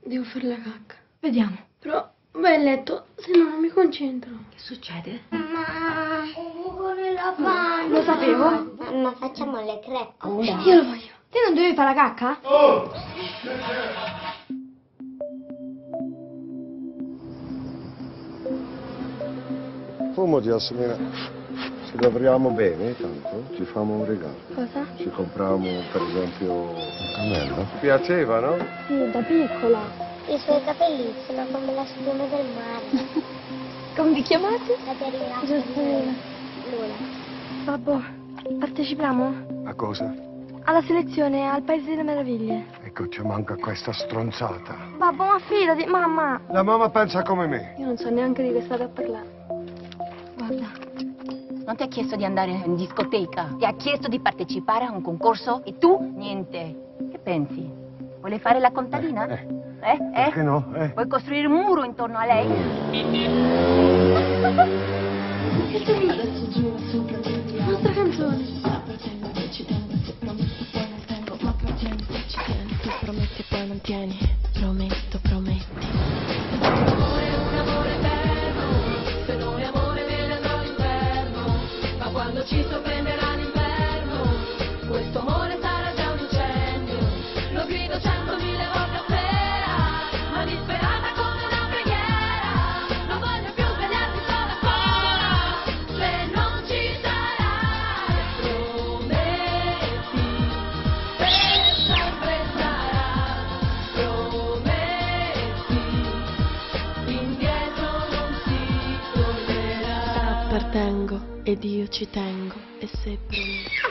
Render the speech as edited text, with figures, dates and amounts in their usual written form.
Devo fare la cacca. Vediamo. Però vai a letto, se no non mi concentro. Che succede? Ma un buco nella panna. Lo sapevo. Ma facciamo le crepe. Io lo voglio. Te non dovevi fare la cacca? Fumati, Asmina. Se lavoriamo bene, tanto ci famo un regalo. Cosa? Ci compriamo, per esempio, un cammello. Ti piaceva, no? Sì, da piccola. I suoi capelli sono come la schiuma del mare. Come vi chiamate? Caterina. Giuseppina. Luna. Babbo, partecipiamo? A cosa? Alla selezione al Paese delle Meraviglie. Ecco, ci manca questa stronzata. Babbo, ma fidati, mamma. La mamma pensa come me. Io non so neanche di che state a parlare. Guarda. Non ti ha chiesto di andare in discoteca, ti ha chiesto di partecipare a un concorso e tu niente. Che pensi? Vuole fare la contadina? Perché no? Vuoi costruire un muro intorno a lei? Nostra canzone. Prometti e poi mantieni, prometto, prometti. Quando ci sorprenderà l'inverno, questo amore sarà già un incendio. Lo grido 100.000 volte a sera, ma disperata come una preghiera. Non voglio più svegliarmi sola sola, se non ci sarai. Prometti, per sempre sarà. Prometti, indietro non si tornerà. Appartengo ed io ci tengo e se prometti.